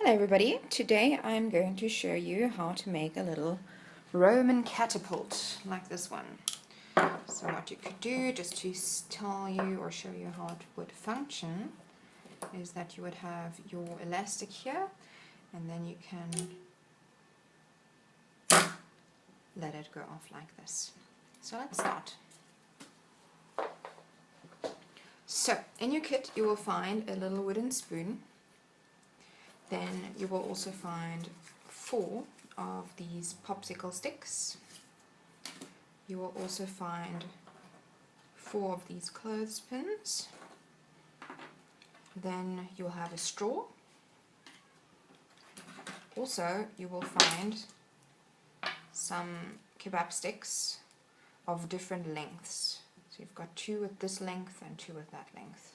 Hello everybody, today I'm going to show you how to make a little Roman catapult like this one. So what you could do, just to tell you or show you how it would function, is that you would have your elastic here and then you can let it go off like this. So let's start. So in your kit you will find a little wooden spoon. Then you will also find 4 of these popsicle sticks. You will also find 4 of these clothespins. Then you'll have a straw. Also you will find some kebab sticks of different lengths. So you've got 2 with this length and 2 with that length.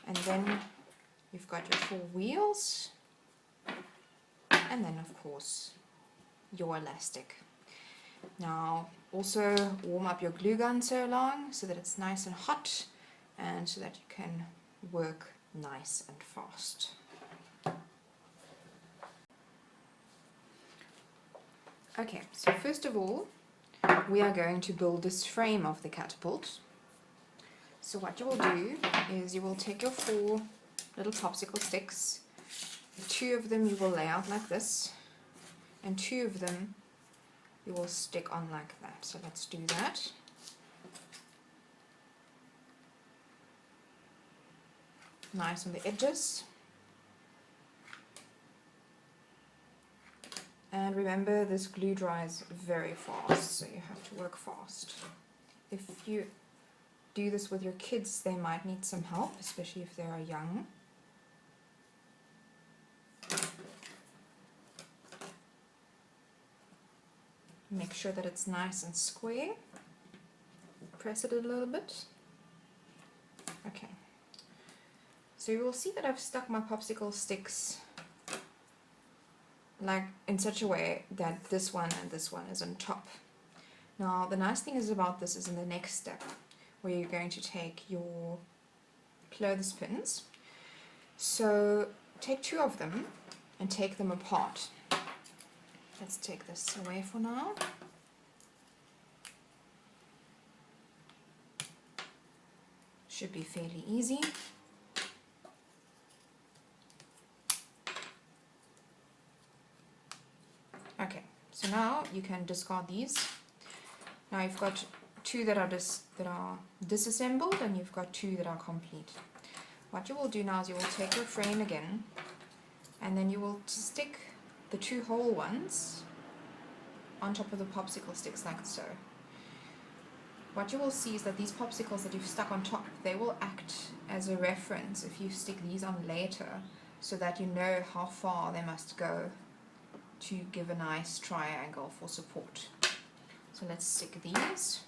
And then you've got your 4 wheels, and then of course your elastic. Now also warm up your glue gun so long so that it's nice and hot and so that you can work nice and fast. Okay, so first of all we are going to build this frame of the catapult. So what you will do is you will take your 4 little popsicle sticks. 2 of them you will lay out like this, and 2 of them you will stick on like that. So let's do that. Nice on the edges. And remember, this glue dries very fast, so you have to work fast. If you do this with your kids, they might need some help, especially if they are young. Make sure that it's nice and square. Press it a little bit. Okay. So you will see that I've stuck my popsicle sticks like in such a way that this one and this one is on top. Now the nice thing is about this is in the next step, where you're going to take your clothespins. So take 2 of them and take them apart. Let's take this away for now. Should be fairly easy. Okay, so now you can discard these. Now you've got 2 that are disassembled, and you've got 2 that are complete. What you will do now is you will take your frame again, and then you will stick the 2 whole ones on top of the popsicle sticks like so. What you will see is that these popsicles that you've stuck on top, they will act as a reference if you stick these on later, so that you know how far they must go to give a nice triangle for support. So let's stick these.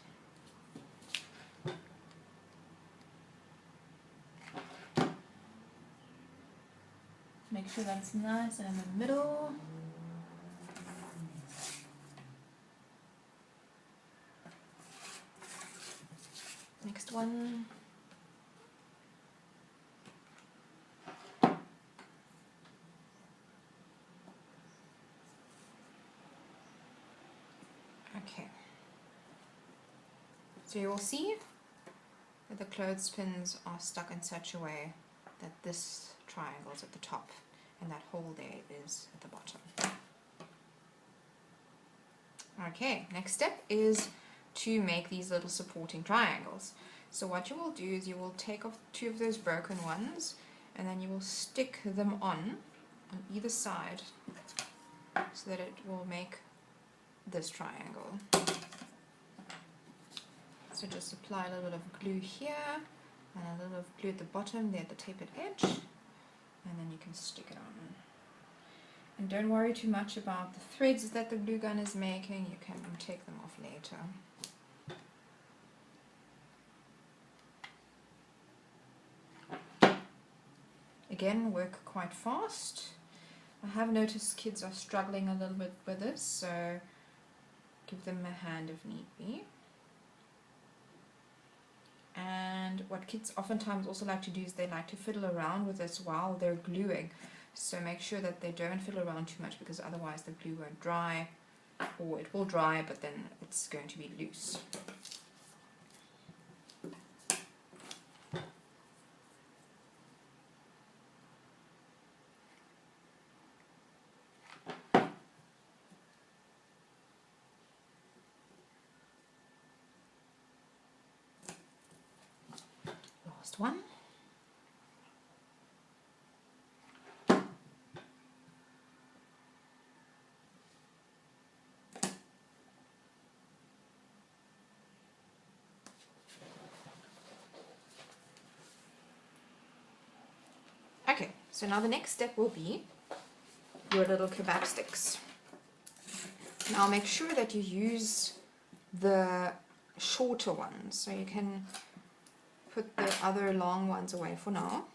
Make sure that's nice and in the middle. Next one. Okay. So you will see that the clothespins are stuck in such a way that this triangle is at the top and that hole there is at the bottom. Okay, next step is to make these little supporting triangles. So what you will do is you will take off 2 of those broken ones and then you will stick them on either side so that it will make this triangle. So just apply a little bit of glue here and a little of glue at the bottom there at the tapered edge, and then you can stick it on. And don't worry too much about the threads that the glue gun is making, you can take them off later. Again, work quite fast. I have noticed kids are struggling a little bit with this, so give them a hand if need be. And what kids oftentimes also like to do is they like to fiddle around with this while they're gluing. So make sure that they don't fiddle around too much, because otherwise the glue won't dry, or it will dry but then it's going to be loose. Last one. Okay, so now the next step will be your little kebab sticks. Now make sure that you use the shorter ones, so you can put the other long ones away for now.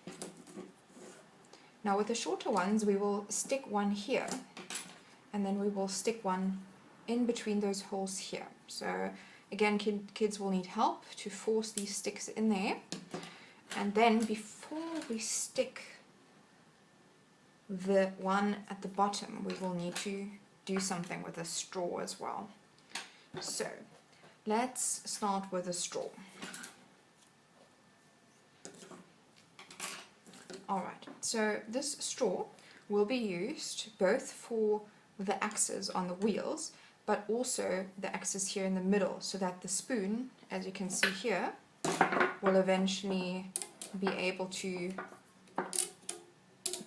Now with the shorter ones we will stick one here, and then we will stick one in between those holes here. So again, kids will need help to force these sticks in there. And then before we stick the one at the bottom, we will need to do something with a straw as well. So let's start with a straw. Alright, so this straw will be used both for the axes on the wheels, but also the axis here in the middle, so that the spoon, as you can see here, will eventually be able to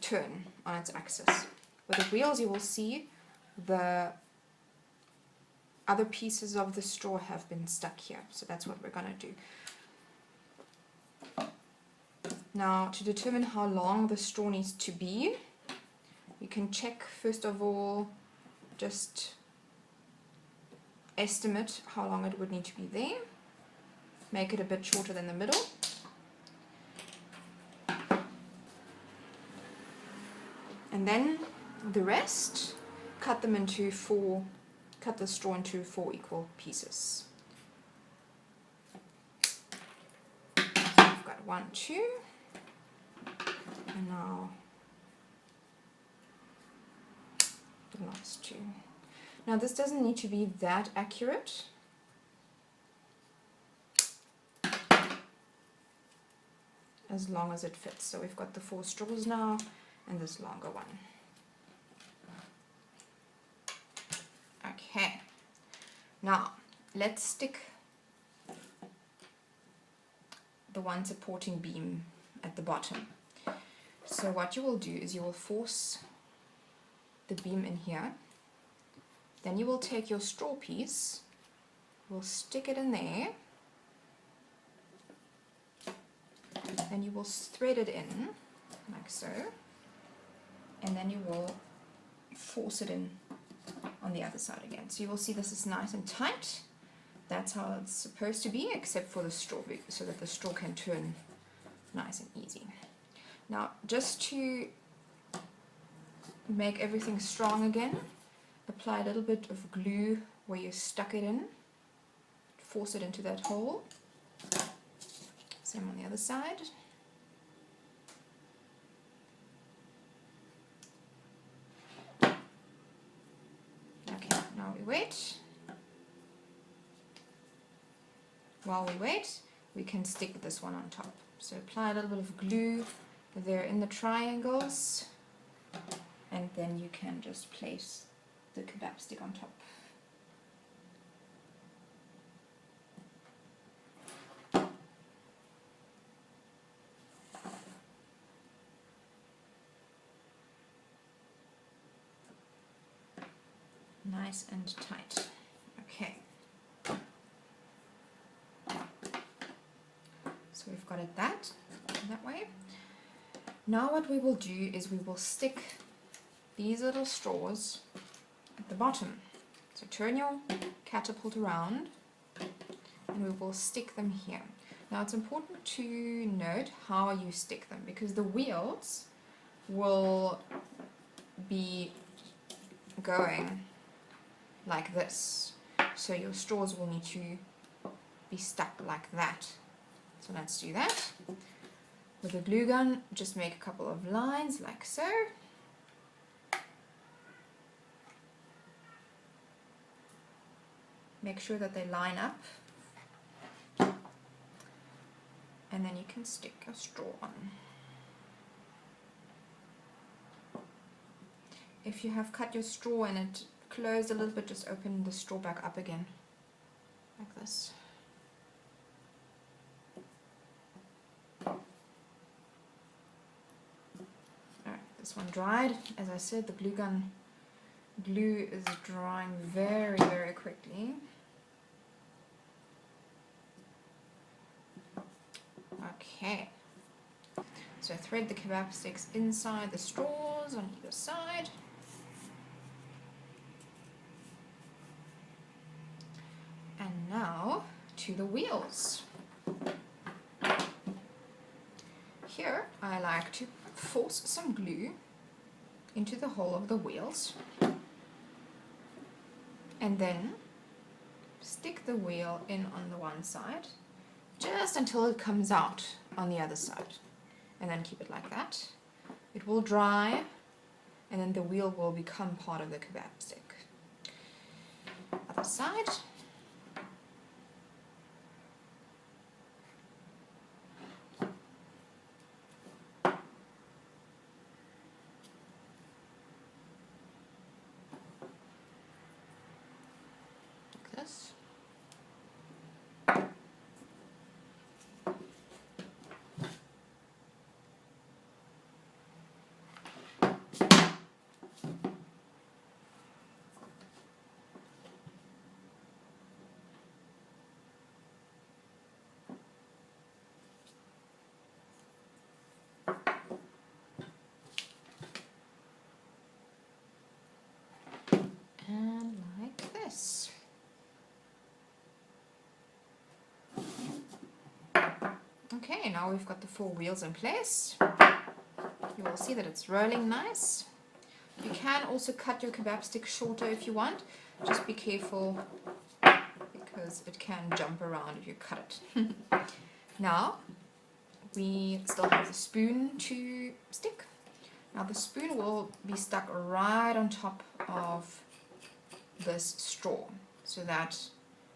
turn on its axis. With the wheels you will see the other pieces of the straw have been stuck here, so that's what we're going to do. Now, to determine how long the straw needs to be, you can check first of all, just estimate how long it would need to be there, make it a bit shorter than the middle, and then the rest, cut the straw into 4 equal pieces. So I've got 1, 2, and now the last 2. Now this doesn't need to be that accurate. As long as it fits. So we've got the 4 straws now, and this longer one. Okay, now let's stick the one supporting beam at the bottom. So what you will do is you will force the beam in here, then you will take your straw piece, will stick it in there, then you will thread it in like so, and then you will force it in on the other side again. So you will see this is nice and tight. That's how it's supposed to be, except for the straw, so that the straw can turn nice and easy. Now, just to make everything strong again, apply a little bit of glue where you stuck it in, force it into that hole. Same on the other side. Okay, now we wait. While we wait, we can stick this one on top. So apply a little bit of glue there in the triangles, and then you can just place the kebab stick on top. Nice and tight. Okay. So we've got it that way. Now what we will do is we will stick these little straws at the bottom. So turn your catapult around and we will stick them here. Now it's important to note how you stick them, because the wheels will be going like this, so your straws will need to be stuck like that. So let's do that. With a glue gun, just make a couple of lines like so, Make sure that they line up, and then you can stick a straw on. If you have cut your straw and it closed a little bit, just open the straw back up again, like this. Alright, this one dried. As I said, the glue is drying very, very quickly. Okay, so thread the kebab sticks inside the straws on either side. And now to the wheels. Here I like to force some glue into the hole of the wheels and then stick the wheel in on the one side just until it comes out on the other side, and then keep it like that. It will dry and then the wheel will become part of the kebab stick. Other side. Like this. And like this. Okay, now we've got the 4 wheels in place. You will see that it's rolling nice. You can also cut your kebab stick shorter if you want. Just be careful because it can jump around if you cut it. Now we still have the spoon to stick. Now the spoon will be stuck right on top of this straw so that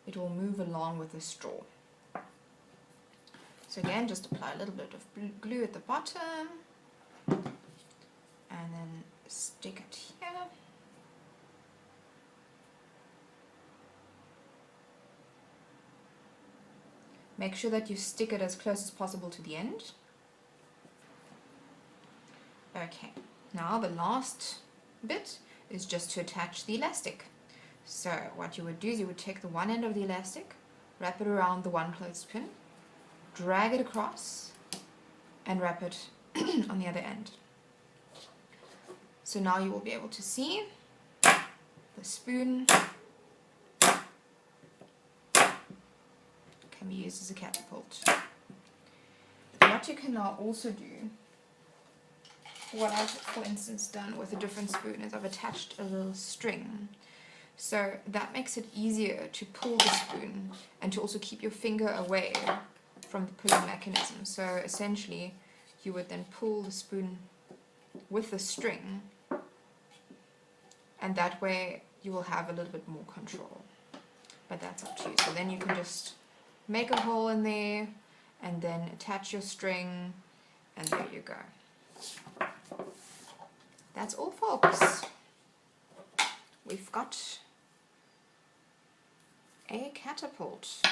it will move along with the straw. So again, just apply a little bit of glue at the bottom and then stick it here. Make sure that you stick it as close as possible to the end. Okay, now the last bit is just to attach the elastic. So what you would do is you would take the one end of the elastic, wrap it around the one clothespin, drag it across and wrap it on the other end. So now you will be able to see the spoon can be used as a catapult. What you can now also do, what I've for instance done with a different spoon, is I've attached a little string. So that makes it easier to pull the spoon and to also keep your finger away from the pulling mechanism. So essentially you would then pull the spoon with the string, and that way you will have a little bit more control. But that's up to you. So then you can just make a hole in there and then attach your string, and there you go. That's all, folks. We've got a catapult.